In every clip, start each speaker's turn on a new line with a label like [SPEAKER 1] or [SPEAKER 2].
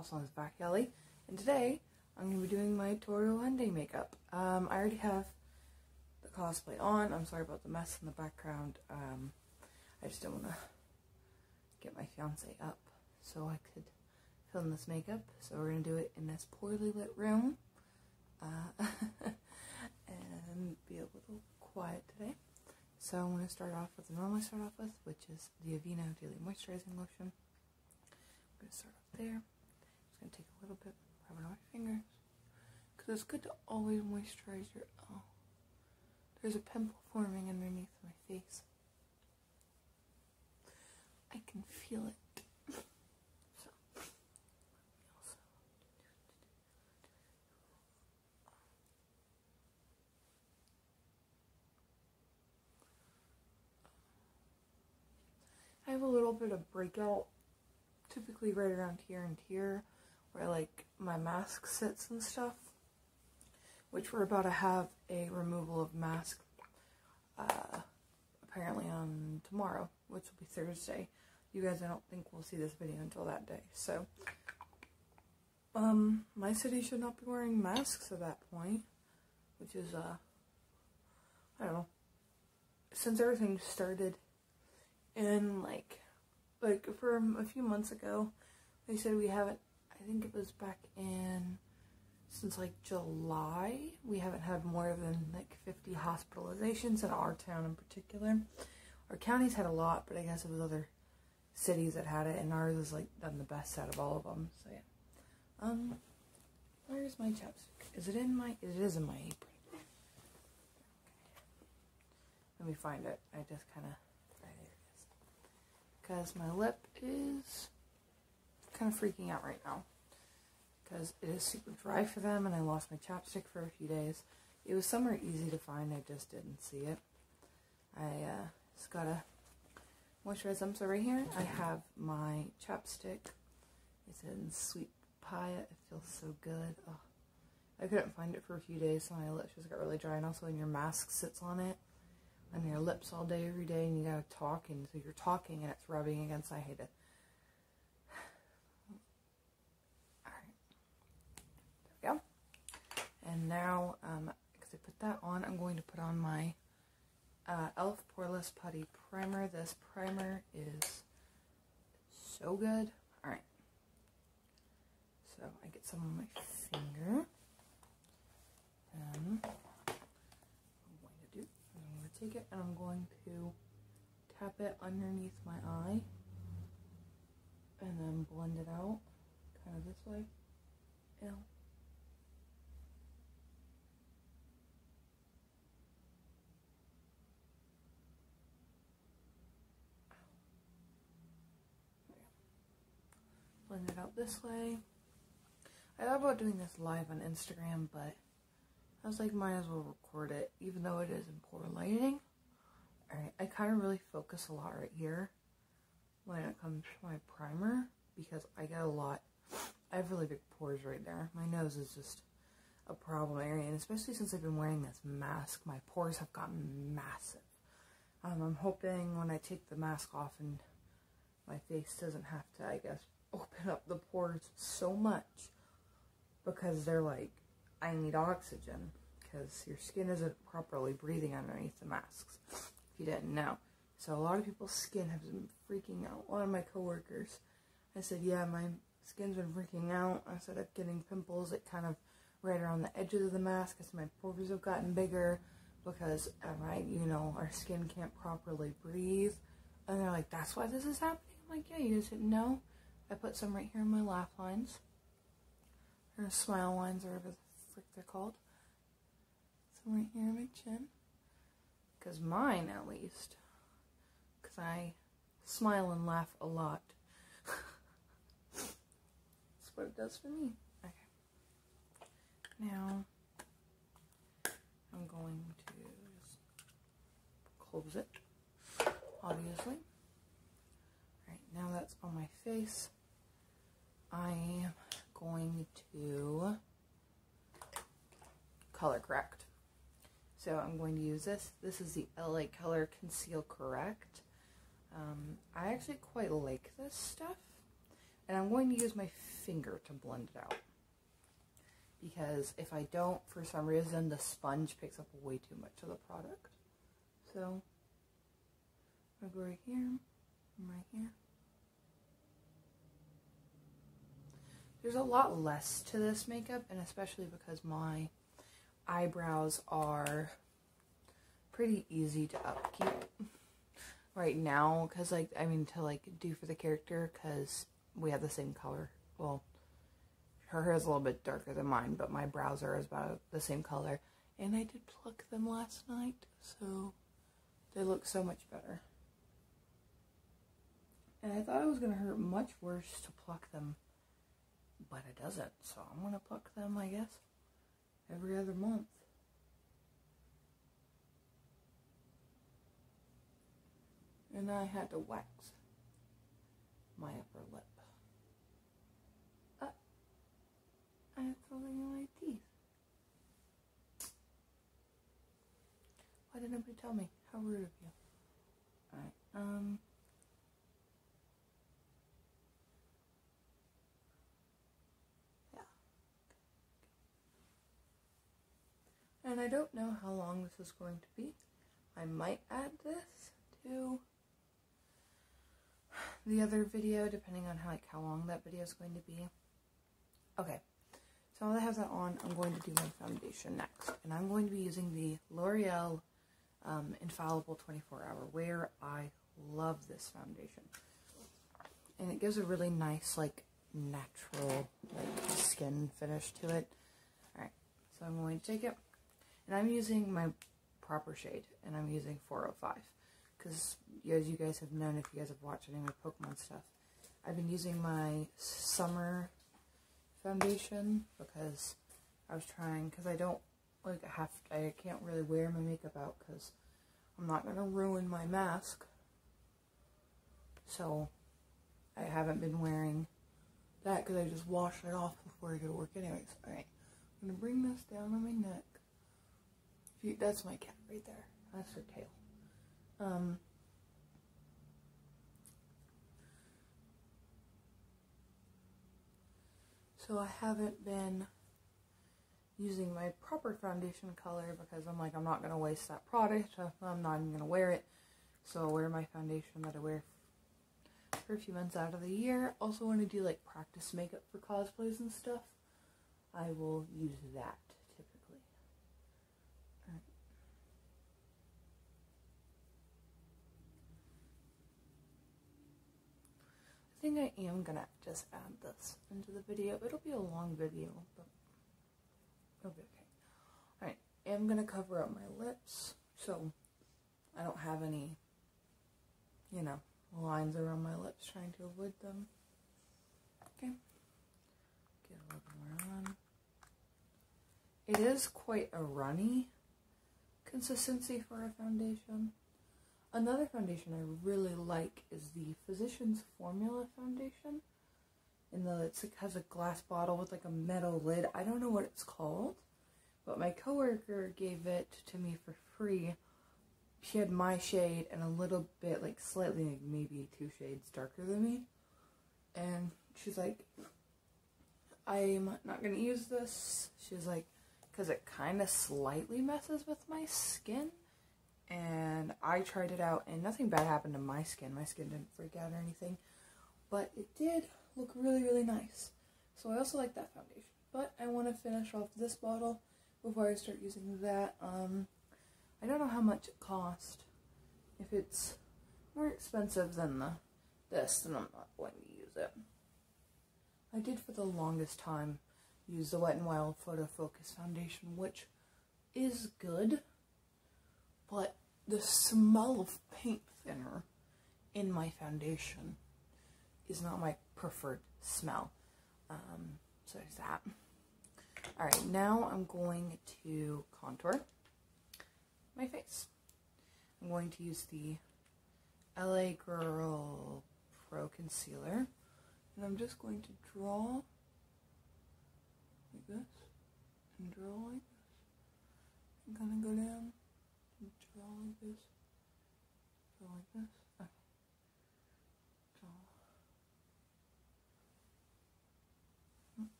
[SPEAKER 1] also known as Back Alley, and today I'm going to be doing my Tohru makeup. I already have the cosplay on. I'm sorry about the mess in the background. I just don't want to get my fiance up so I could film this makeup. So we're going to do it in this poorly lit room and be a little quiet today. So I'm going to start off with the normally start off with, which is the Aveeno Daily Moisturizing Lotion. I'm going to start off there. I'm just going to take a little bit, rub it on my fingers, because it's good to always moisturize your, oh, there's a pimple forming underneath my face. I can feel it. So, I have a little bit of breakout, typically right around here and here, where like my mask sits and stuff, which we're about to have a removal of mask apparently on tomorrow, which will be Thursday. You guys, I don't think will see this video until that day. So, my city should not be wearing masks at that point, which is, I don't know, since everything started in, like for a few months ago, they said we haven't, I think it was back in, since like July, we haven't had more than like 50 hospitalizations in our town in particular. Our counties had a lot, but I guess it was other cities that had it, and ours is like done the best out of all of them. So yeah. Where's my chapstick? Is it in my? It is in my apron. Okay. Let me find it. I just kind of. Right, there it is. Because my lip is kind of freaking out right now, because it is super dry for them, and I lost my chapstick for a few days. It was somewhere easy to find. I just didn't see it. I just gotta moisturize them. So right here, I have my chapstick. It's in Sweet Papaya. It feels so good. Oh, I couldn't find it for a few days, so my lips just got really dry. And also, when your mask sits on it, on your lips all day, every day, and you gotta talk, and so you're talking, and it's rubbing against. I hate it. All right, there we go. And now, because I put that on, I'm going to put on my e.l.f. Poreless Putty Primer. This primer is so good. Alright. So I get some on my finger. And I'm going to take it and I'm going to tap it underneath my eye. And then blend it out. Kind of this way. Yeah. Blend it out this way. I thought about doing this live on Instagram, but I was like, might as well record it, even though it is in poor lighting. Alright, I kind of really focus a lot right here when it comes to my primer, because I get a lot. I have really big pores right there. My nose is just a problem area, and especially since I've been wearing this mask, my pores have gotten massive. I'm hoping when I take the mask off and my face doesn't have to, I guess, open up the pores so much, because they're like, I need oxygen, because your skin isn't properly breathing underneath the masks, if you didn't know. So a lot of people's skin has been freaking out. One of my coworkers, I said, yeah, my skin's been freaking out. I said, I'm getting pimples that kind of right around the edges of the mask. I said, my pores have gotten bigger because, right, you know, our skin can't properly breathe. And they're like, that's why this is happening? I'm like, yeah, you guys didn't know? I put some right here in my laugh lines, or smile lines, or whatever the frick they're called. Some right here in my chin, because mine, at least, because I smile and laugh a lot. That's what it does for me. Okay. Now, I'm going to just close it, obviously. Alright, now that's on my face. I am going to color correct. So I'm going to use this. This is the LA Color Conceal Correct. I actually quite like this stuff. And I'm going to use my finger to blend it out. Because if I don't, for some reason, the sponge picks up way too much of the product. So, I'll go right here, and right here. There's a lot less to this makeup, and especially because my eyebrows are pretty easy to upkeep right now, because like, I mean, to like do for the character, because we have the same color. Well, her hair is a little bit darker than mine, but my brows are about the same color, and I did pluck them last night, so they look so much better. And I thought it was going to hurt much worse to pluck them, but it doesn't, so I'm going to pluck them, I guess, every other month. And I had to wax my upper lip. I have something in my teeth. Why did nobody tell me? How rude of you. Alright, yeah. And I don't know how long this is going to be. I might add this to the other video, depending on how long that video is going to be. Okay, so now that I have that on, I'm going to do my foundation next. And I'm going to be using the L'Oreal Infallible 24-Hour Wear. I love this foundation. And it gives a really nice, like, natural, like, skin finish to it. Alright, so I'm going to take it. And I'm using my proper shade, and I'm using 405. Because, as you guys have known, if you guys have watched any of my Pokemon stuff, I've been using my summer foundation because I was trying, because I don't, like, I can't really wear my makeup out because I'm not going to ruin my mask. So, I haven't been wearing that because I just washed it off before I go to work anyways. Alright, I'm going to bring this down on my neck. That's my cat right there. That's her tail. So I haven't been using my proper foundation color because I'm like, I'm not going to waste that product. I'm not even going to wear it. So I'll wear my foundation that I wear for a few months out of the year. Also want to do like practice makeup for cosplays and stuff. I will use that typically. Alright. I think I am gonna just add this into the video. It'll be a long video, but it'll be okay. Alright, I'm gonna cover up my lips so I don't have any, you know, lines around my lips trying to avoid them. Okay. Get a little more on. It is quite a runny consistency for a foundation. Another foundation I really like is the Physicians Formula foundation. It has a glass bottle with like a metal lid. I don't know what it's called, but my coworker gave it to me for free. She had my shade and a little bit, like slightly, like maybe 2 shades darker than me. And she's like, I'm not going to use this. She's like, because it kind of slightly messes with my skin. And I tried it out, and nothing bad happened to my skin. My skin didn't freak out or anything. But it did look really, really nice. So I also like that foundation. But I want to finish off this bottle before I start using that. I don't know how much it cost. If it's more expensive than this, then I'm not going to use it. I did for the longest time use the Wet n Wild Photo Focus foundation, which is good. But the smell of paint thinner in my foundation is not my preferred smell. So there's that. Alright, now I'm going to contour my face. I'm going to use the LA Girl Pro Concealer. And I'm just going to draw like this. And draw like this. And kind of go down. Draw like this. Draw like this. Okay. Draw.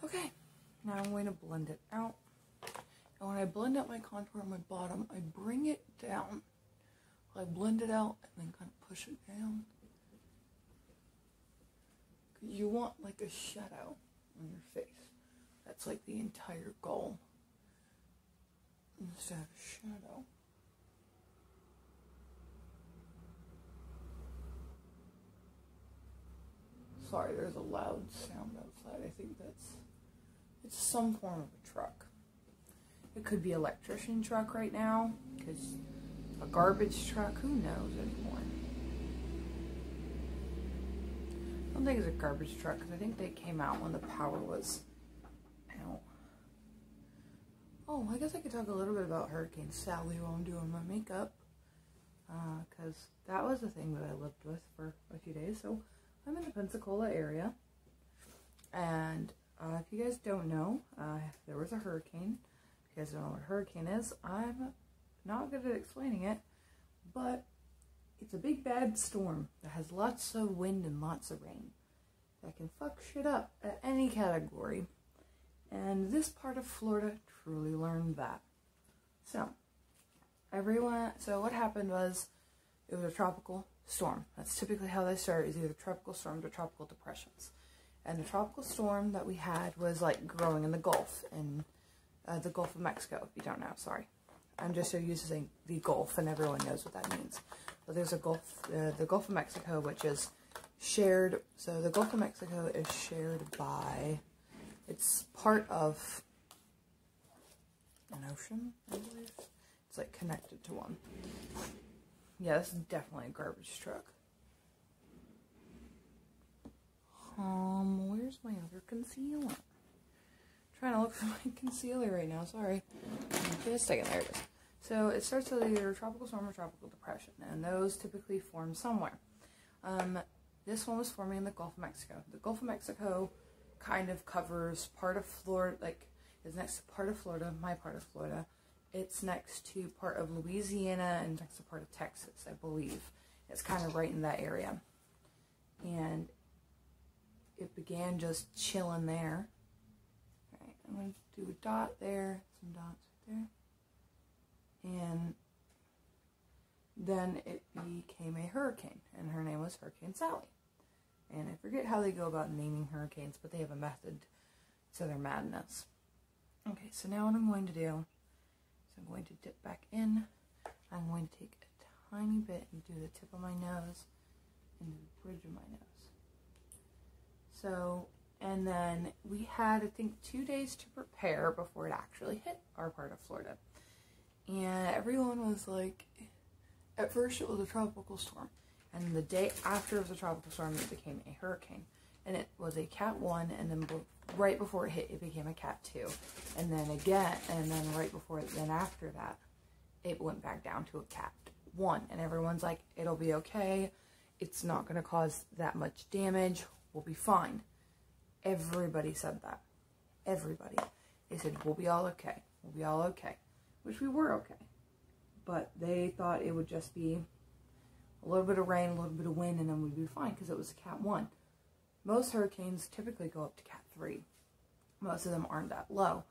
[SPEAKER 1] Okay, now I'm going to blend it out. And when I blend out my contour on my bottom, I bring it down. I blend it out and then kind of push it down. You want like a shadow on your face. That's like the entire goal. Instead of a shadow. Sorry, there's a loud sound outside. I think it's some form of a truck. It could be an electrician truck right now, because a garbage truck, who knows anymore. I don't think it's a garbage truck, because I think they came out when the power was out. Oh, I guess I could talk a little bit about Hurricane Sally while I'm doing my makeup, because that was the thing that I lived with for a few days. So I'm in the Pensacola area, and if you guys don't know, there was a hurricane. If you guys don't know what a hurricane is, I'm not good at explaining it, but it's a big bad storm that has lots of wind and lots of rain that can fuck shit up at any category. And this part of Florida truly learned that. So what happened was, it was a tropical storm. That's typically how they start, is either tropical storms or tropical depressions. And the tropical storm that we had was like growing in the Gulf, in the Gulf of Mexico, if you don't know, sorry. I'm just so used to saying the Gulf, and everyone knows what that means. But there's a Gulf, the Gulf of Mexico, which is shared, so the Gulf of Mexico is shared by, it's part of an ocean, I believe. It's like connected to one. Yeah, this is definitely a garbage truck. Where's my other concealer? I'm trying to look for my concealer right now, sorry. Just a second, there it is. So it starts with either tropical storm or tropical depression, and those typically form somewhere. This one was forming in the Gulf of Mexico. The Gulf of Mexico kind of covers part of Florida, like, is next to part of Florida, my part of Florida. It's next to part of Louisiana and next to part of Texas, I believe. It's kind of right in that area. And it began just chilling there. Alright, I'm going to do a dot there, some dots right there. And then it became a hurricane, and her name was Hurricane Sally. And I forget how they go about naming hurricanes, but they have a method to their madness. Okay, so now what I'm going to do, I'm going to dip back in. I'm going to take a tiny bit and do the tip of my nose and the bridge of my nose. So, and then we had, I think, 2 days to prepare before it actually hit our part of Florida. And everyone was like, at first it was a tropical storm. And the day after it was a tropical storm, it became a hurricane. And it was a Cat 1, and then right before it hit, it became a Cat 2. And then again, and then right before it, then after that, it went back down to a Cat 1. And everyone's like, it'll be okay. It's not going to cause that much damage. We'll be fine. Everybody said that. Everybody. They said, we'll be all okay. We'll be all okay. Which we were okay. But they thought it would just be a little bit of rain, a little bit of wind, and then we'd be fine because it was a Cat 1. Most hurricanes typically go up to Cat 3. Most of them aren't that low.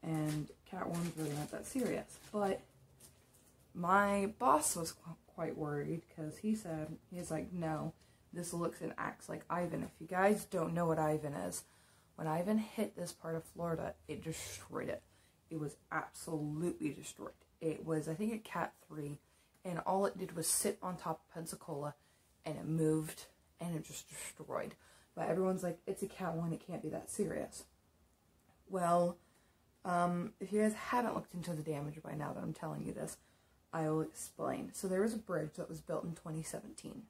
[SPEAKER 1] And Cat 1's really not that serious. But my boss was quite worried because he's like, no, this looks and acts like Ivan. If you guys don't know what Ivan is, when Ivan hit this part of Florida, it destroyed it. It was absolutely destroyed. It was, I think, a Cat 3. And all it did was sit on top of Pensacola, and it moved, and it just destroyed. But everyone's like, it's a Cat 1, it can't be that serious. Well, if you guys haven't looked into the damage by now that I'm telling you this, I will explain. So there was a bridge that was built in 2017.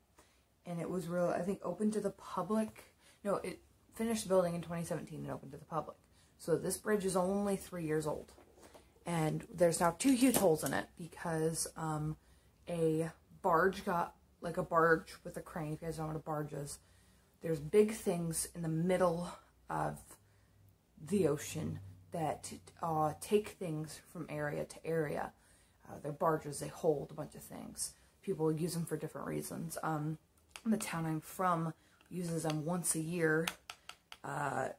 [SPEAKER 1] And it was I think, open to the public. No, it finished building in 2017 and opened to the public. So this bridge is only 3 years old. And there's now 2 huge holes in it because a barge got, like a barge with a crane, if you guys don't know what a barge is, there's big things in the middle of the ocean that take things from area to area. They're barges, they hold a bunch of things. People use them for different reasons. The town I'm from uses them once a year,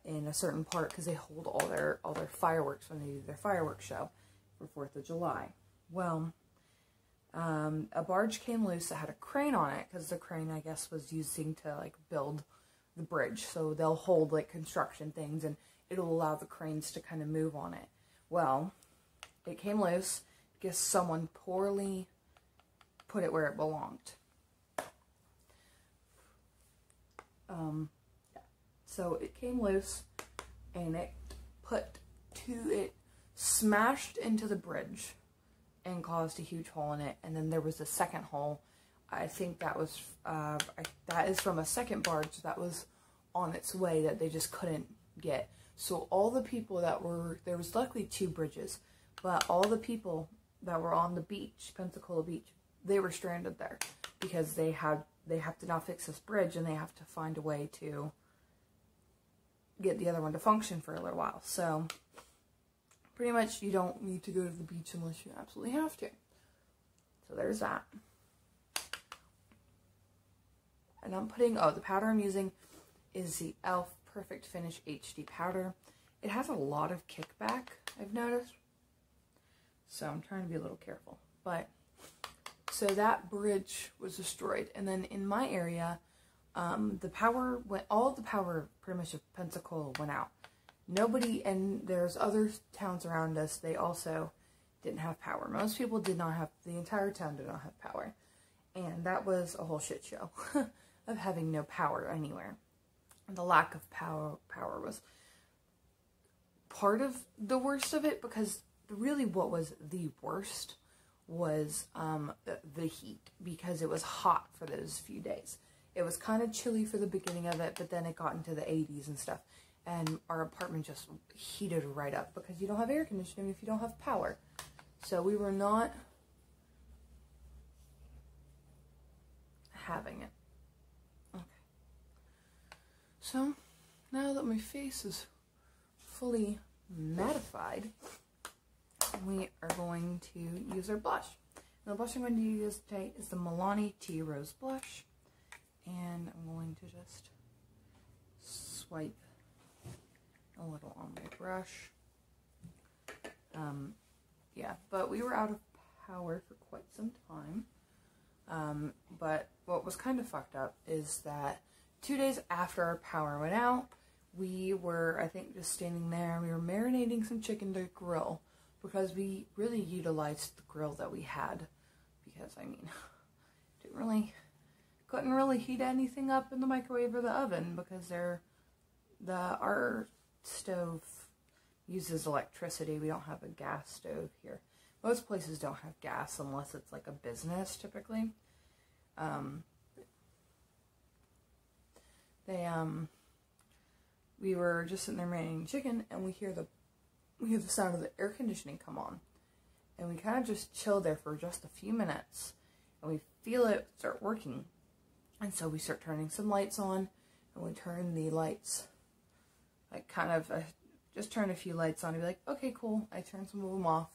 [SPEAKER 1] in a certain part because they hold all their fireworks when they do their fireworks show for 4th of July. Well, a barge came loose that had a crane on it because the crane, I guess, was using to like build the bridge. So they'll hold like construction things and it'll allow the cranes to kind of move on it. Well, it came loose. I guess someone poorly put it where it belonged. So it came loose and it smashed into the bridge and caused a huge hole in it. And then there was a second hole. I think that was, that is from a second barge that was on its way that they just couldn't get. So all the people that were, there was luckily 2 bridges, but all the people that were on the beach, Pensacola Beach, they were stranded there because they have to now fix this bridge and they have to find a way to get the other one to function for a little while. So pretty much you don't need to go to the beach unless you absolutely have to. So there's that. And I'm putting, the powder I'm using is the e.l.f. Perfect Finish HD powder. It has a lot of kickback, I've noticed. So I'm trying to be a little careful. But, so that bridge was destroyed. And then in my area, all the power pretty much of Pensacola went out. Nobody, and there's other towns around us, they also didn't have power. Most people did not have, the entire town did not have power. And that was a whole shit show of having no power anywhere. And the lack of power was part of the worst of it, because really what was the worst was the heat, because it was hot for those few days. It was kind of chilly for the beginning of it, but then it got into the 80s and stuff. And our apartment just heated right up because you don't have air conditioning if you don't have power. So we were not having it. Okay. So now that my face is fully mattified, we are going to use our blush. And the blush I'm going to use today is the Milani Tea Rose Blush. And I'm going to just swipe a little on my brush. Yeah, but we were out of power for quite some time. But what was kind of fucked up is that 2 days after our power went out, we were, I think, just standing there. We were marinating some chicken to grill because we really utilized the grill that we had. Because, I mean, couldn't really heat anything up in the microwave or the oven because our stove uses electricity. We don't have a gas stove here. Most places don't have gas unless it's like a business, typically. We were just sitting there marinating chicken, and we hear the sound of the air conditioning come on, and we kind of just chill there for just a few minutes, and we feel it start working, and so we start turning some lights on, and we turn the lights, like kind of just turn a few lights on and be like, okay, cool. I turn some of them off.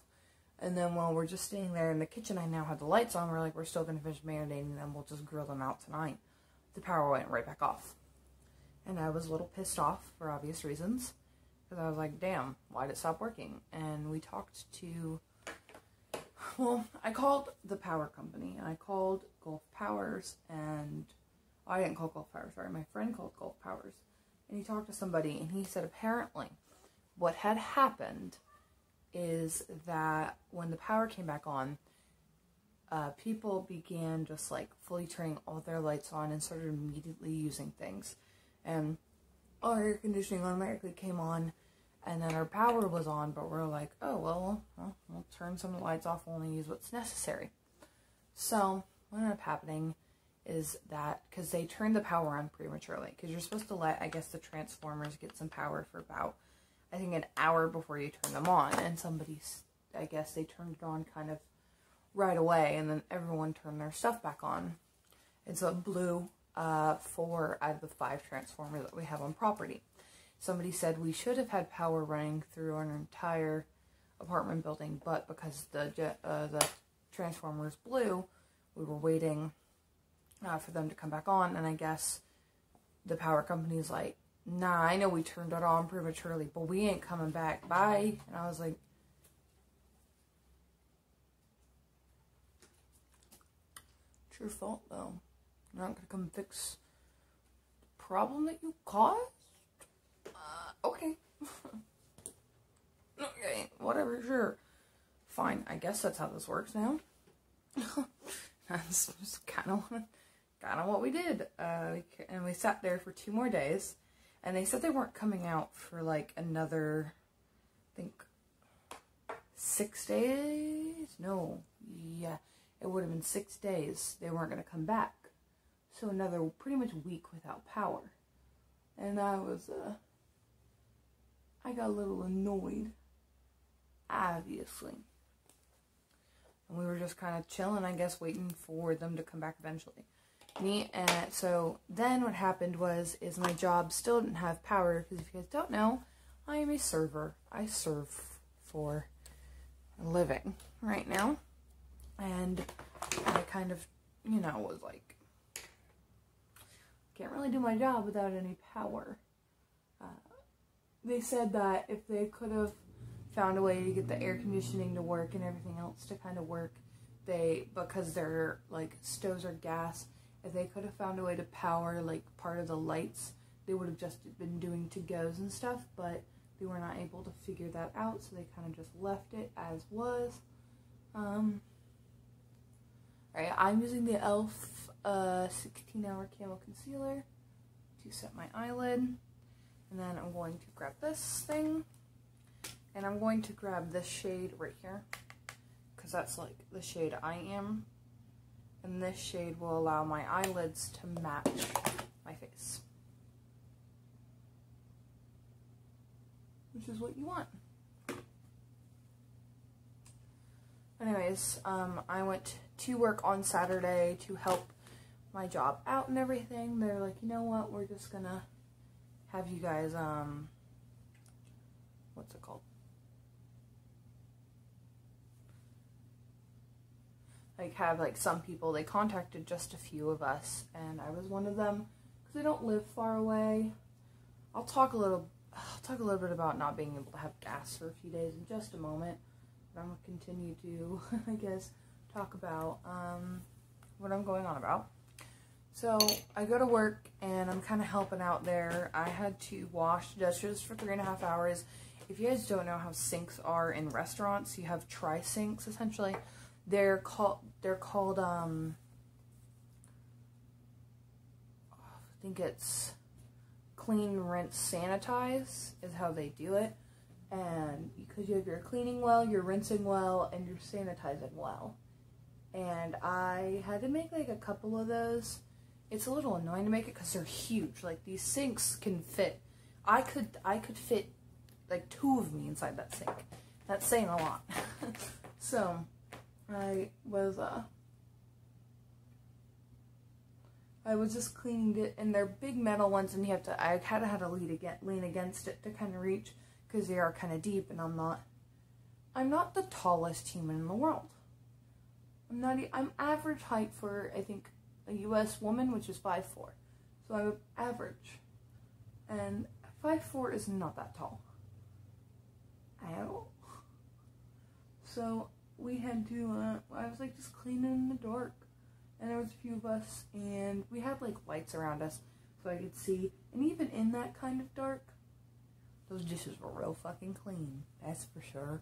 [SPEAKER 1] And then while we're just staying there in the kitchen, I now have the lights on. We're like, we're still going to finish marinating them. We'll just grill them out tonight. The power went right back off. And I was a little pissed off for obvious reasons. Because I was like, damn, why did it stop working? And we talked to, well, I called the power company. And I called Gulf Powers. And, I didn't call Gulf Powers, sorry. My friend called Gulf Powers. And he talked to somebody. And he said apparently what had happened is that when the power came back on, people began just like fully turning all their lights on and started immediately using things. And our air conditioning automatically came on, and then our power was on, but we're like, oh, well, we'll turn some of the lights off, we'll only use what's necessary. So what ended up happening is that, because they turned the power on prematurely, because you're supposed to let, I guess, the transformers get some power for about, I think, an hour before you turn them on, and I guess they turned it on kind of right away, and then everyone turned their stuff back on, and so it blew 4 out of the 5 transformers that we have on property. Somebody said we should have had power running through our entire apartment building, but because the transformers blew, we were waiting for them to come back on, and I guess the power company's like, nah, I know we turned it on prematurely, but we ain't coming back. Bye. And I was like, it's your fault, though. I'm not gonna come fix the problem that you caused? Okay. Okay, whatever, sure. Fine, I guess that's how this works now. That's just kind of what we did. And we sat there for 2 more days, and they said they weren't coming out for like another, I think, 6 days? No, yeah, it would have been 6 days. They weren't going to come back. So another pretty much week without power. And I got a little annoyed, obviously. And we were just kind of chilling, I guess, waiting for them to come back eventually. So then what happened is my job still didn't have power, because if you guys don't know, I am a server. I serve for a living right now. And I kind of, you know, was like, can't really do my job without any power. They said that if they could have found a way to get the air conditioning to work and everything else to kind of work, because their like stoves are gas, if they could have found a way to power like part of the lights, they would have just been doing to-goes and stuff, but they were not able to figure that out, so they kind of just left it as was. Alright, I'm using the e.l.f. 16-hour camo concealer to set my eyelid, and then I'm going to grab this thing, and I'm going to grab this shade right here, because that's like the shade I am, and this shade will allow my eyelids to match my face, which is what you want. Anyways, I went to work on Saturday to help my job out and everything. They're like, you know what, we're just gonna have you guys, what's it called? Like, have, like, some people, they contacted just a few of us, and I was one of them, because I don't live far away. I'll talk a little bit about not being able to have gas for a few days in just a moment, but I'm going to continue to, I guess, talk about, what I'm going on about. So, I go to work, and I'm kind of helping out there. I had to wash dishes for 3.5 hours. If you guys don't know how sinks are in restaurants, you have tri-sinks, essentially. They're called, I think it's clean, rinse, sanitize is how they do it. And because you're cleaning well, you're rinsing well, and you're sanitizing well. And I had to make like a couple of those. It's a little annoying to make it because they're huge. Like, these sinks can fit, I could fit like 2 of me inside that sink. That's saying a lot. So I was just cleaning it, and they're big metal ones, and I kind of had to lean against it to kind of reach, because they are kind of deep, and I'm not the tallest human in the world. I'm average height for, I think, a US woman, which is 5'4". So I'm average. And 5'4" is not that tall at all. So we had to, I was like just cleaning in the dark, and there was a few of us, and we had like lights around us so I could see, and even in that kind of dark, those dishes were real fucking clean, that's for sure.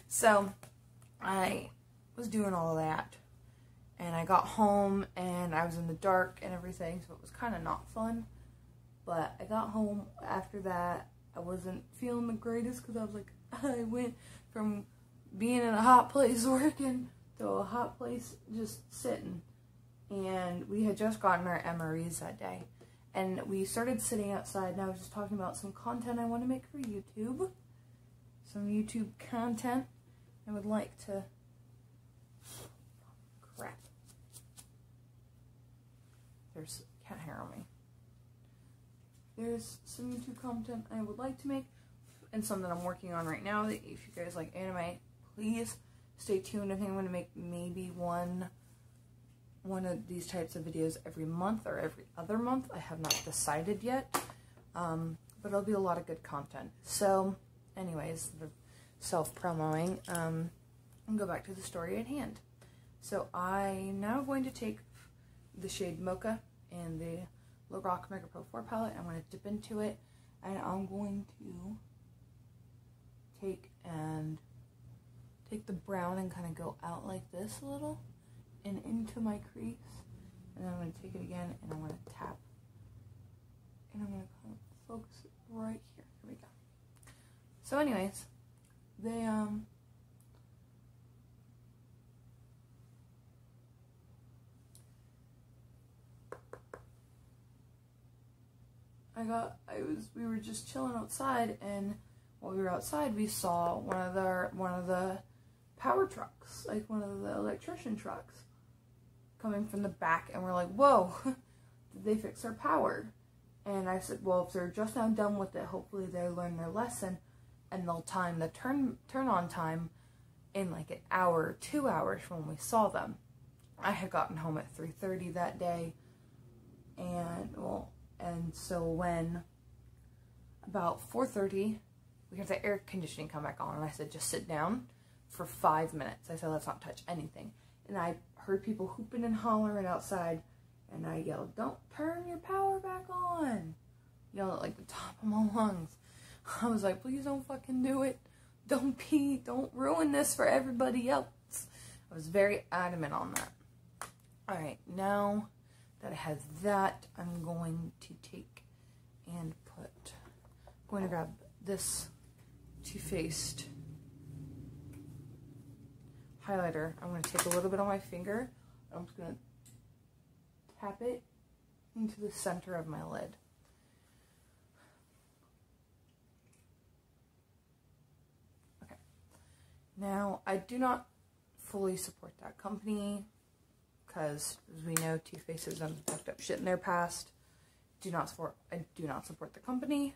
[SPEAKER 1] So I was doing all of that, and I got home, and I was in the dark and everything, so it was kind of not fun. But I got home after that. I wasn't feeling the greatest, because I was like, I went from being in a hot place working to a hot place just sitting. And we had just gotten our MREs that day. And we started sitting outside, and I was just talking about some content I want to make for YouTube. Some YouTube content. I would like to... Crap. There's cat hair on me. There's some YouTube content I would like to make, and some that I'm working on right now. That if you guys like anime, please stay tuned. I think I'm going to make maybe one one of these types of videos every month or every other month. I have not decided yet, but it'll be a lot of good content. So anyways, the self-promoing, and go back to the story at hand. So I'm now going to take the shade Mocha and the Low Rock Mega Pro 4 palette. I'm going to dip into it, and I'm going to take the brown and kind of go out like this a little and into my crease, and then I'm going to take it again and I'm going to tap, and I'm going to kind of focus it right here. Here we go. So anyways, we were just chilling outside, and while we were outside, we saw one of the power trucks, like one of the electrician trucks, coming from the back, and we're like, whoa, did they fix our power? And I said, well, if they're just now done with it, hopefully they learn their lesson, and they'll time the turn on time in like an hour or 2 hours from when we saw them. I had gotten home at 3:30 that day, and so when about 4:30, we heard the air conditioning come back on, and I said, just sit down for 5 minutes. I said, let's not touch anything. And I heard people hooping and hollering outside, and I yelled, don't turn your power back on. Yelled at like the top of my lungs. I was like, please don't fucking do it. Don't ruin this for everybody else. I was very adamant on that. Alright, now that I have that, I'm going to take and I'm going to grab this Too Faced highlighter. I'm going to take a little bit on my finger. I'm just going to tap it into the center of my lid. Okay. Now, I do not fully support that company because, as we know, Too Faced has done fucked up shit in their past. I do not support the company.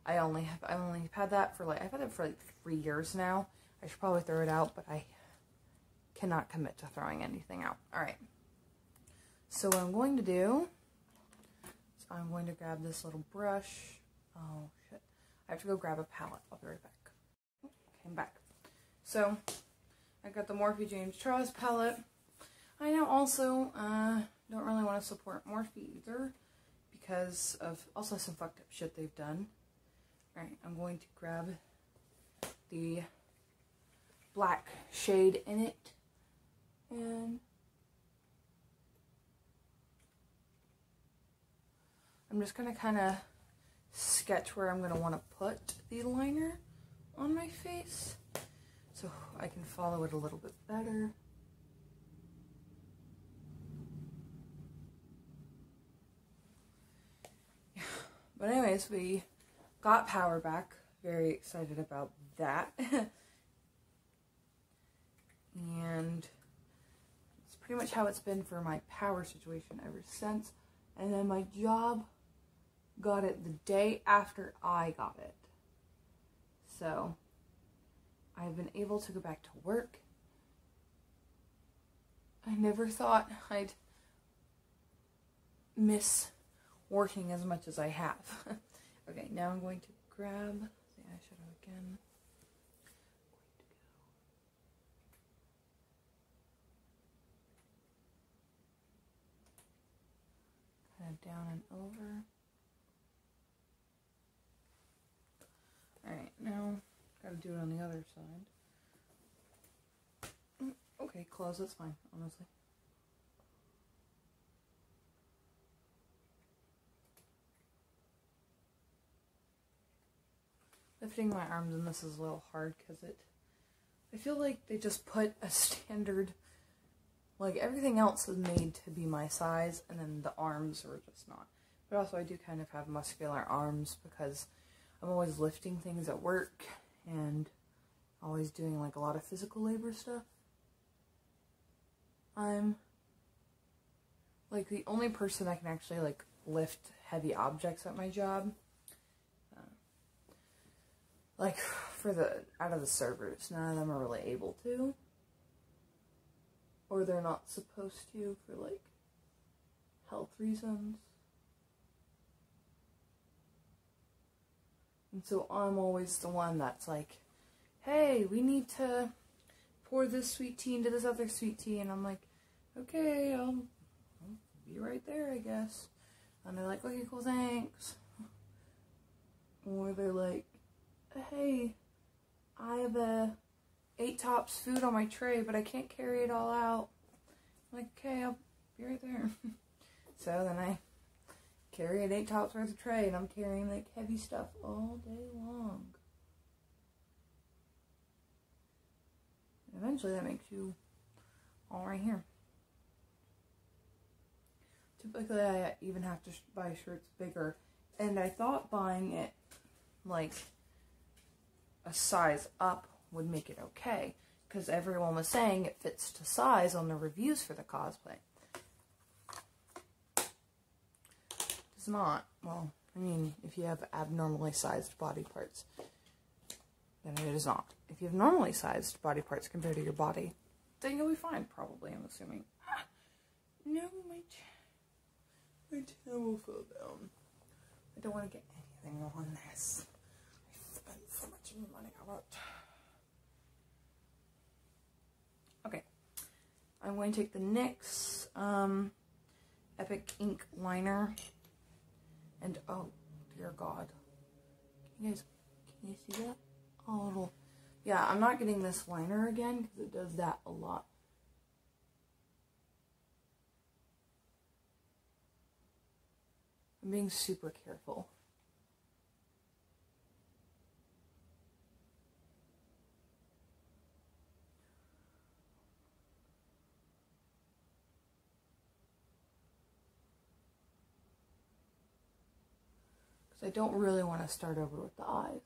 [SPEAKER 1] I've had that for like 3 years now. I should probably throw it out, but I cannot commit to throwing anything out. Alright. So what I'm going to do is I'm going to grab this little brush. Oh shit. I have to go grab a palette. I'll be right back. Came back. So I got the Morphe James Charles palette. I now also don't really want to support Morphe either because of also some fucked up shit they've done. Alright, I'm going to grab the black shade in it, and I'm just going to kind of sketch where I'm going to want to put the liner on my face so I can follow it a little bit better. Yeah. But anyways, we got power back. Very excited about that. And it's pretty much how it's been for my power situation ever since. And then my job got it the day after I got it. So I've been able to go back to work. I never thought I'd miss working as much as I have. Okay, now I'm going to grab the eyeshadow again. Kind of down and over. Alright, now gotta do it on the other side. Okay, close, that's fine, honestly. Lifting my arms in this is a little hard because I feel like they just put a standard, like everything else is made to be my size, and then the arms are just not. But also I do kind of have muscular arms because I'm always lifting things at work and always doing like a lot of physical labor stuff. I'm like the only person that can actually like lift heavy objects at my job. Like, out of the servers, none of them are really able to. or they're not supposed to for like health reasons. And so I'm always the one that's like, hey, we need to pour this sweet tea into this other sweet tea. And I'm like, okay, I'll be right there, I guess. And they're like, okay, cool, thanks. Or they're like, hey, I have 8 tops food on my tray, but I can't carry it all out. I'm like, okay, I'll be right there. So then I carry an 8 tops worth of tray, and I'm carrying like heavy stuff all day long. And eventually that makes you all right here. Typically I even have to buy shirts bigger, and I thought buying it like a size up would make it okay, because everyone was saying it fits to size on the reviews for the cosplay. It's not. Well, I mean, if you have abnormally sized body parts, then it is not. If you have normally sized body parts compared to your body, then you'll be fine, probably, I'm assuming. No, my tail will fall down. I don't want to get anything on this. I spent so much money on it. Okay. I'm going to take the NYX Epic Ink Liner. And, oh, dear God. Can you see that? Oh, little. Yeah, I'm not getting this liner again because it does that a lot. I'm being super careful. Because I don't really want to start over with the eyes.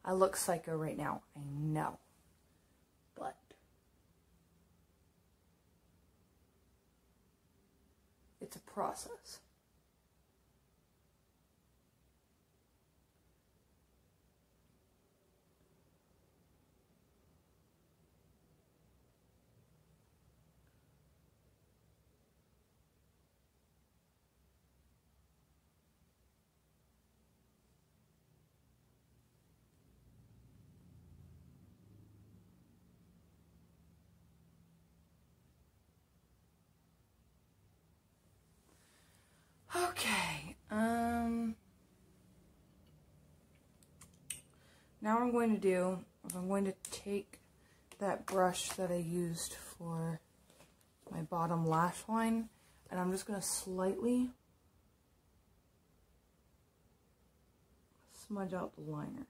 [SPEAKER 1] I look psycho right now, I know, but it's a process. Okay, now what I'm going to do is I'm going to take that brush that I used for my bottom lash line, and I'm just going to slightly smudge out the liner.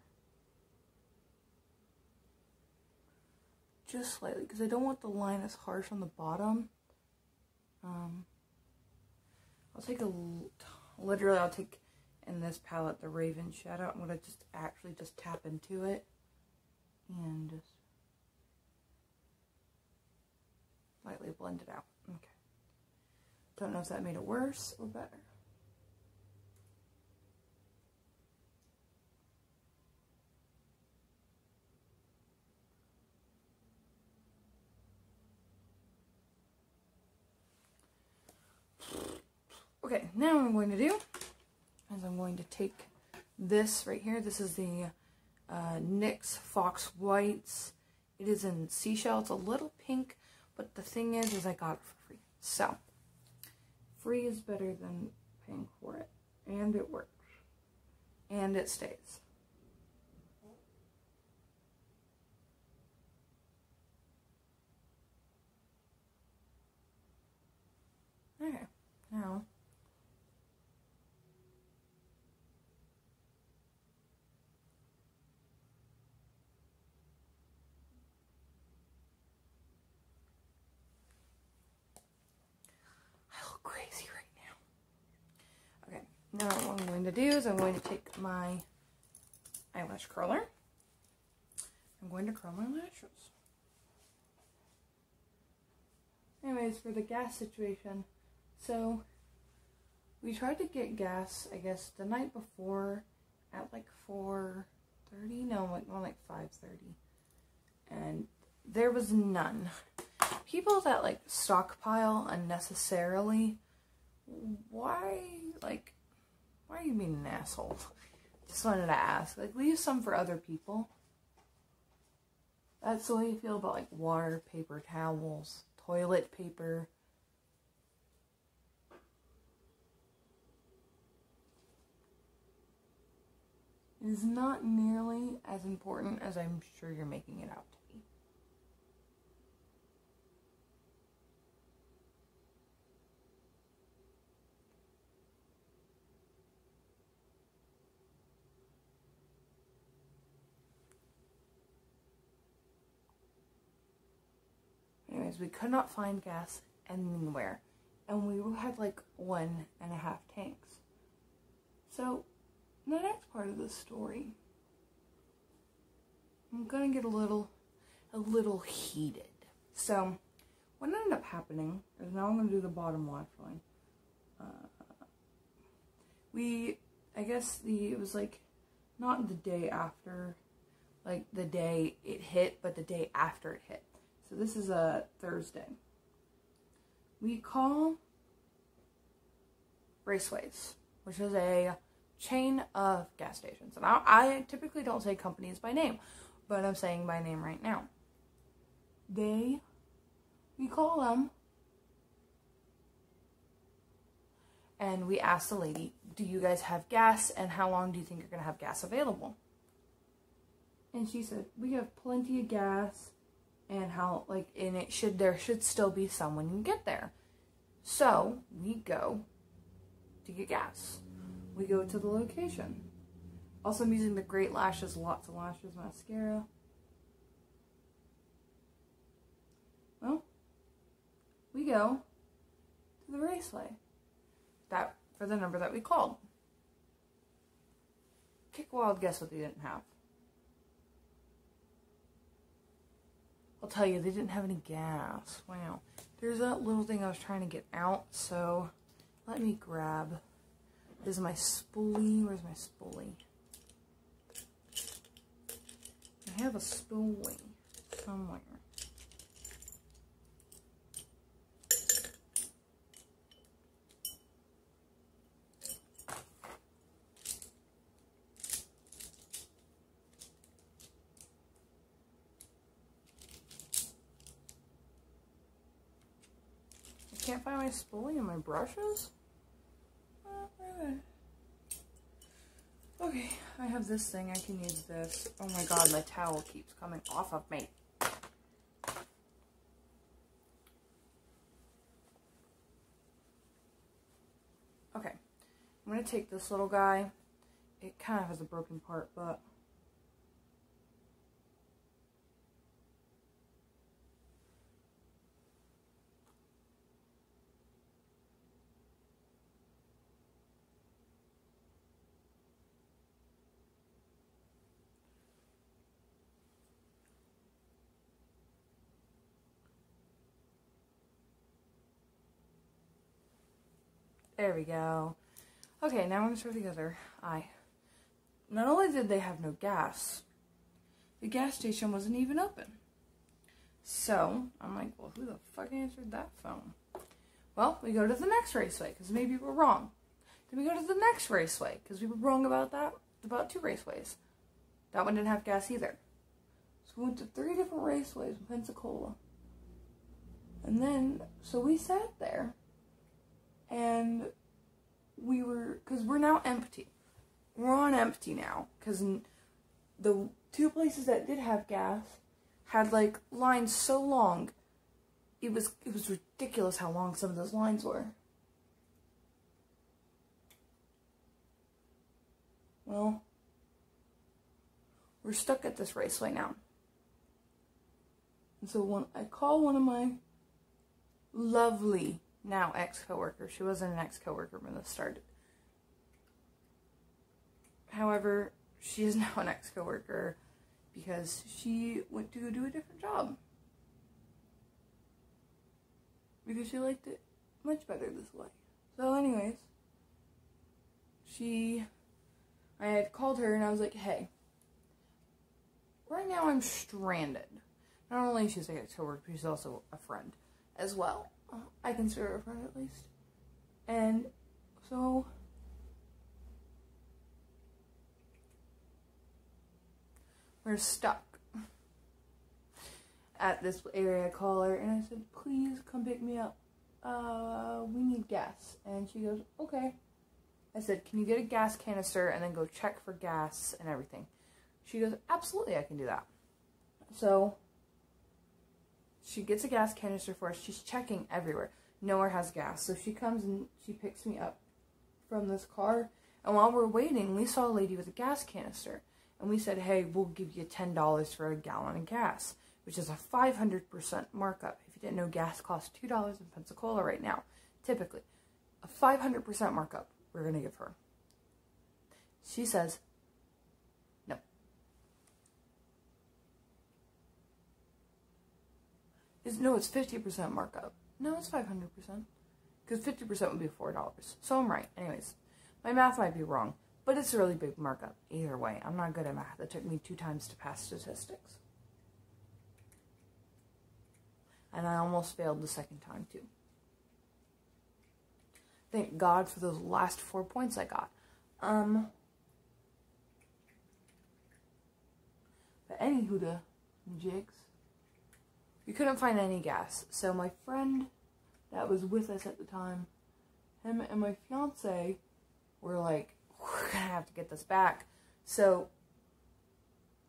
[SPEAKER 1] Just slightly, because I don't want the line as harsh on the bottom. I'll take literally I'll take in this palette the Raven shadow. I'm going to just tap into it and just lightly blend it out. Okay. Don't know if that made it worse or better. Okay, now what I'm going to do is I'm going to take this right here. This is the NYX Fox Whites. It is in seashell. It's a little pink, but the thing is I got it for free. So, free is better than paying for it. And it works. And it stays. Okay, now crazy right now. Okay, now what I'm going to do is I'm going to take my eyelash curler. I'm going to curl my lashes. Anyways, for the gas situation, so we tried to get gas, I guess, the night before at like 4:30. No, like more like 5:30. And there was none. People that like stockpile unnecessarily, why are you being an asshole? Just wanted to ask. Like, leave some for other people. That's the way you feel about like water, paper towels, toilet paper. It is not nearly as important as I'm sure you're making it out to be. Anyways, we could not find gas anywhere. And we had like 1.5 tanks. So, the next part of the story, I'm gonna get a little heated. So, what ended up happening is, now I'm gonna do the bottom wash line. I guess it was like, not the day after, like the day it hit, but the day after it hit. So this is a Thursday. We call Raceways, which is a chain of gas stations. And I typically don't say companies by name, but I'm saying by name right now. We call them, and we ask the lady, do you guys have gas, and how long do you think you're going to have gas available? And she said, we have plenty of gas, and there should still be some when you get there. So, we go to get gas. We go to the location. Also, I'm using the Great Lashes, Lots of Lashes mascara. Well, we go to the raceway. That for the number that we called. Kick a wild guess what they didn't have. I'll tell you, they didn't have any gas. Wow. There's that little thing I was trying to get out, so let me grab. This is my spoolie. Where's my spoolie? I have a spoolie somewhere. I can't find my spoolie and my brushes? Okay, I have this thing. I can use this. Oh my god, my towel keeps coming off of me. Okay, I'm going to take this little guy. It kind of has a broken part, but there we go. Okay, now I'm going to start the other eye. Not only did they have no gas, the gas station wasn't even open. So, I'm like, well, who the fuck answered that phone? Well, we go to the next raceway, because maybe we're wrong. Then we go to the next raceway, because we were wrong about that, about 2 raceways. That one didn't have gas either. So we went to 3 different raceways in Pensacola. And then, so we sat there, and because we're now empty. We're on empty now, because the 2 places that did have gas had like lines so long, it was ridiculous how long some of those lines were. Well, we're stuck at this raceway now. And so when I call one of my lovely now ex-coworkers, she wasn't an ex-coworker when this started. However, she is now an ex-coworker because she went to go do a different job. Because she liked it much better this way. So anyways, I had called her and I was like, hey, right now I'm stranded. Not only is she like a coworker, but she's also a friend as well. I consider her a friend at least. And so we're stuck at this area. I call her and I said, please come pick me up. We need gas. And she goes, okay. I said, can you get a gas canister and then go check for gas and everything? She goes, absolutely, I can do that. So she gets a gas canister for us. She's checking everywhere. Nowhere has gas. So she comes and she picks me up from this car. And while we're waiting, we saw a lady with a gas canister. And we said, hey, we'll give you $10 for a gallon of gas, which is a 500% markup. If you didn't know, gas costs $2 in Pensacola right now. Typically, a 500% markup we're going to give her. She says, no. No, it's 50% markup. No, it's 500%. Because 50% would be $4. So I'm right. Anyways, my math might be wrong, but it's a really big markup. Either way, I'm not good at math. It took me 2 times to pass statistics. And I almost failed the second time, too. Thank God for those last 4 points I got. But anywho, the jigs. We couldn't find any gas. So my friend that was with us at the time, him and my fiance were like, we're gonna have to get this back. So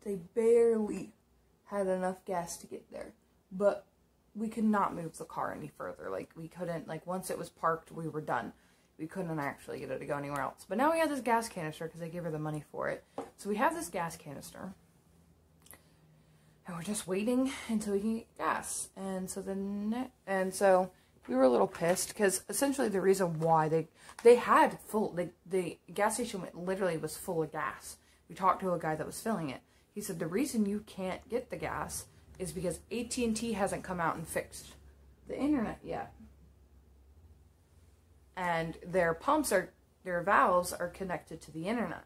[SPEAKER 1] they barely had enough gas to get there. But we could not move the car any further. Like, we couldn't, like, once it was parked, we were done. We couldn't actually get it to go anywhere else. But now we have this gas canister because they gave her the money for it. So we have this gas canister. And we're just waiting until we can get gas. And so we were a little pissed because essentially the reason why they had full, the gas station literally was full of gas. We talked to a guy that was filling it. He said the reason you can't get the gas is because AT&T hasn't come out and fixed the internet yet. And their valves are connected to the internet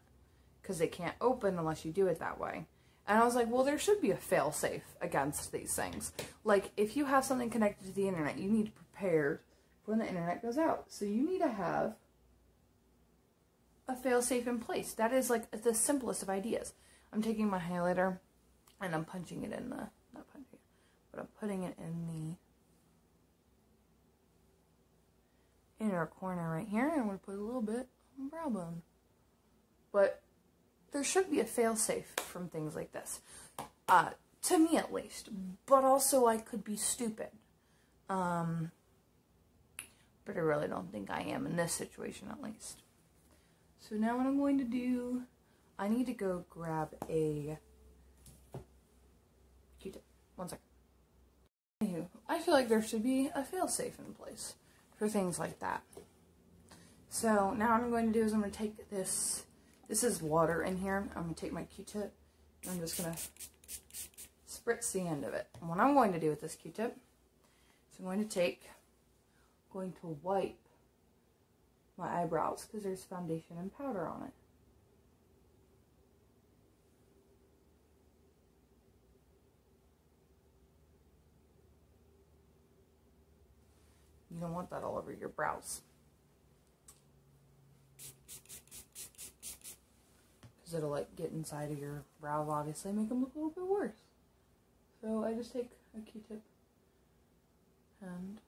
[SPEAKER 1] because they can't open unless you do it that way. And I was like, well, there should be a fail-safe against these things. Like, if you have something connected to the internet, you need to prepare for when the internet goes out. So you need to have a fail-safe in place. That is, like, the simplest of ideas. I'm taking my highlighter and I'm punching it in the, not punching it, but I'm putting it in the inner corner right here. And I'm going to put a little bit on the brow bone. But there should be a fail-safe from things like this. To me, at least. But also, I could be stupid. But I really don't think I am in this situation, at least. So now what I'm going to do, I need to go grab a Q-tip. 1 second. Anywho, I feel like there should be a fail-safe in place for things like that. So now what I'm going to do is I'm going to take this is water in here. I'm going to take my Q-tip and I'm just going to spritz the end of it. And what I'm going to do with this Q-tip is I'm going to wipe my eyebrows because there's foundation and powder on it. You don't want that all over your brows. Because it'll, like, get inside of your brows, obviously, make them look a little bit worse. So I just take a Q-tip and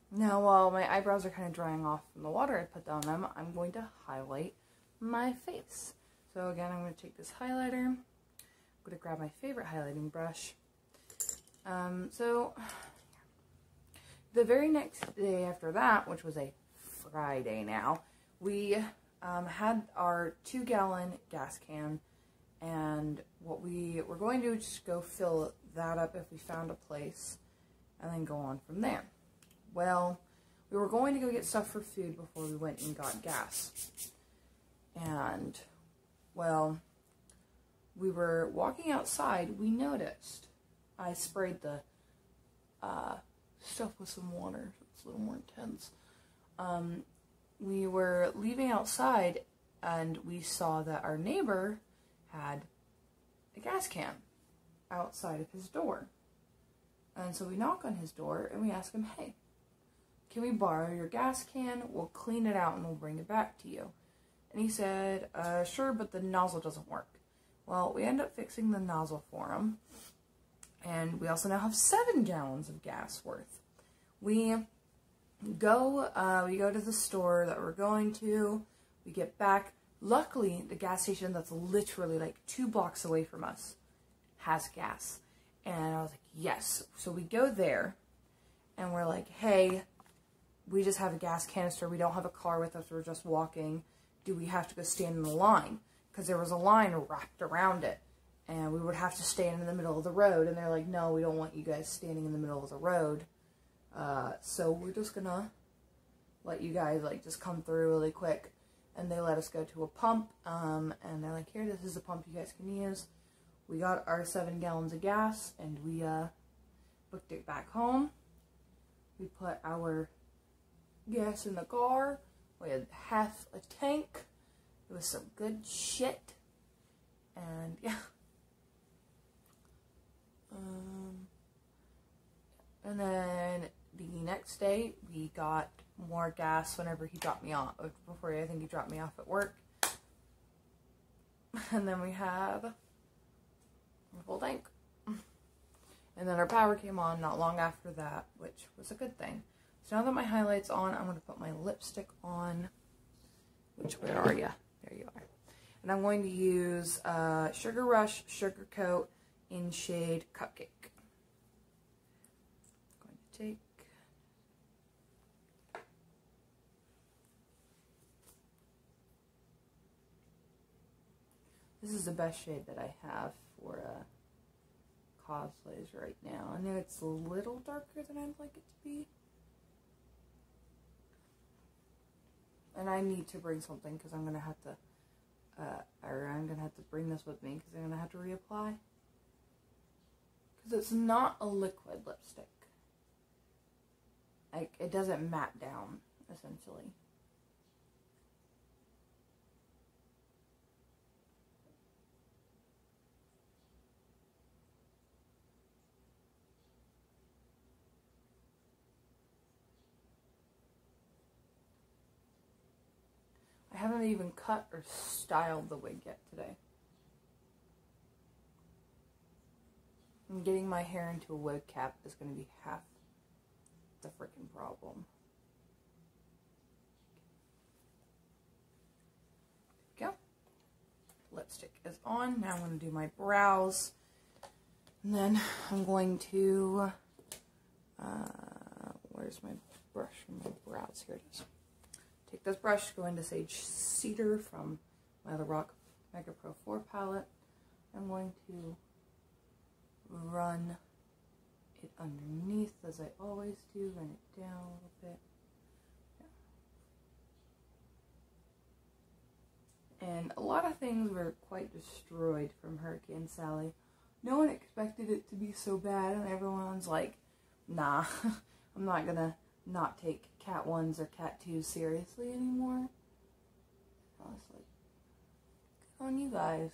[SPEAKER 1] now while my eyebrows are kind of drying off from the water I put down them, I'm going to highlight my face. So again, I'm going to take this highlighter. I'm going to grab my favorite highlighting brush. So the very next day after that, which was a Friday now, we had our 2-gallon gas can, and what we were going to do is just go fill that up if we found a place, and then go on from there. Well, we were going to go get stuff for food before we went and got gas. And, well, we were walking outside, we noticed I sprayed the stuff with some water. a little more intense. We were leaving outside and we saw that our neighbor had a gas can outside of his door. And so we knock on his door and we ask him, hey, can we borrow your gas can? We'll clean it out and we'll bring it back to you. And he said, sure, but the nozzle doesn't work. Well, we end up fixing the nozzle for him. And we also now have 7 gallons of gas worth. We go to the store that we're going to. We get back. Luckily, the gas station that's literally like 2 blocks away from us has gas. And I was like, yes. So we go there and we're like, hey, we just have a gas canister. We don't have a car with us. We're just walking. Do we have to go stand in the line? Because there was a line wrapped around it. And we would have to stand in the middle of the road. And they're like, no, we don't want you guys standing in the middle of the road. So we're just going to let you guys like just come through really quick. And they let us go to a pump. And they're like, here, this is a pump you guys can use. We got our 7 gallons of gas. And we booked it back home. We put our gas in the car. We had half a tank. It was some good shit. And yeah. And then the next day we got more gas whenever he dropped me off. Before I think he dropped me off at work. And then we have a full tank. And then our power came on not long after that, which was a good thing. So now that my highlight's on, I'm going to put my lipstick on. Which, where are you? There you are. And I'm going to use Sugar Rush Sugar Coat in shade Cupcake. I'm going to take... This is the best shade that I have for cosplays right now. I know it's a little darker than I'd like it to be. And I need to bring something because I'm going to have to, I'm going to have to bring this with me because I'm going to have to reapply. Because it's not a liquid lipstick. Like, it doesn't matte down, essentially. I haven't even cut or styled the wig yet today. And getting my hair into a wig cap is going to be half the freaking problem. There we go. Lipstick is on. Now I'm going to do my brows. And then I'm going to, where's my brush for my brows? Here it is. Take this brush, go into Sage Cedar from my The Rock Mega Pro 4 palette. I'm going to run it underneath as I always do, run it down a little bit. Yeah. And a lot of things were quite destroyed from Hurricane Sally. No one expected it to be so bad, and everyone's like, nah, I'm not gonna not take Cat 1s or Cat 2s seriously anymore. I was like, good on you guys.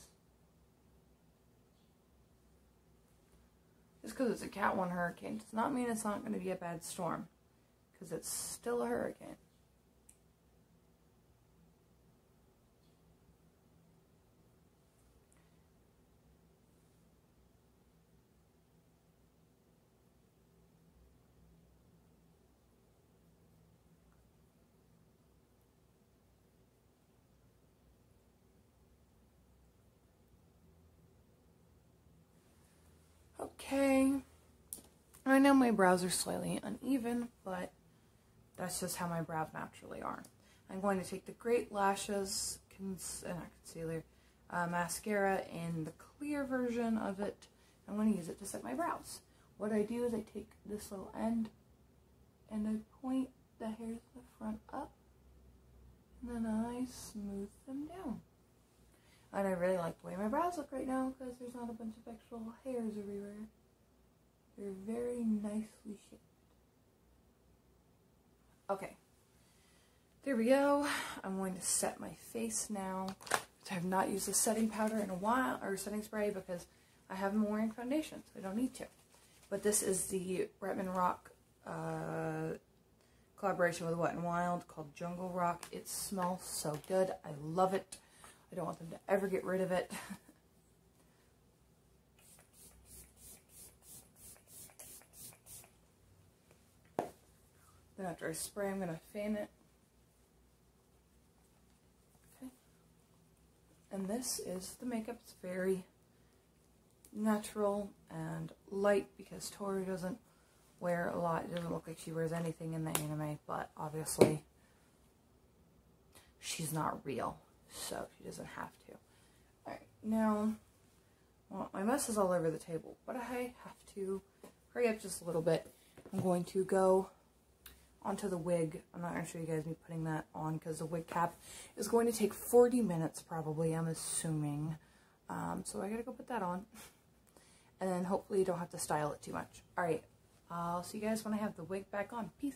[SPEAKER 1] Just because it's a Cat 1 hurricane does not mean it's not going to be a bad storm. Because it's still a hurricane. Okay, I know my brows are slightly uneven, but that's just how my brows naturally are. I'm going to take the Great Lashes concealer mascara in the clear version of it. I'm going to use it to set my brows. What I do is I take this little end and I point the hairs of the front up, and then I smooth them down. And I really like the way my brows look right now because there's not a bunch of extra hairs everywhere. They're very nicely shaped. Okay. There we go. I'm going to set my face now. I have not used a setting powder in a while, or setting spray, because I haven't been wearing foundation, so I don't need to. But this is the Bretman Rock collaboration with Wet n Wild called Jungle Rock. It smells so good. I love it. I don't want them to ever get rid of it. Then after I spray, I'm going to fan it. Okay. And this is the makeup. It's very natural and light because Tohru doesn't wear a lot. It doesn't look like she wears anything in the anime, but obviously she's not real, so she doesn't have to. Alright, now, well, my mess is all over the table, but I have to hurry up just a little bit. I'm going to go onto the wig. I'm not going to show you guys me putting that on because the wig cap is going to take 40 minutes probably, I'm assuming. So I gotta go put that on. And then hopefully you don't have to style it too much. Alright, I'll see you guys when I have the wig back on. Peace.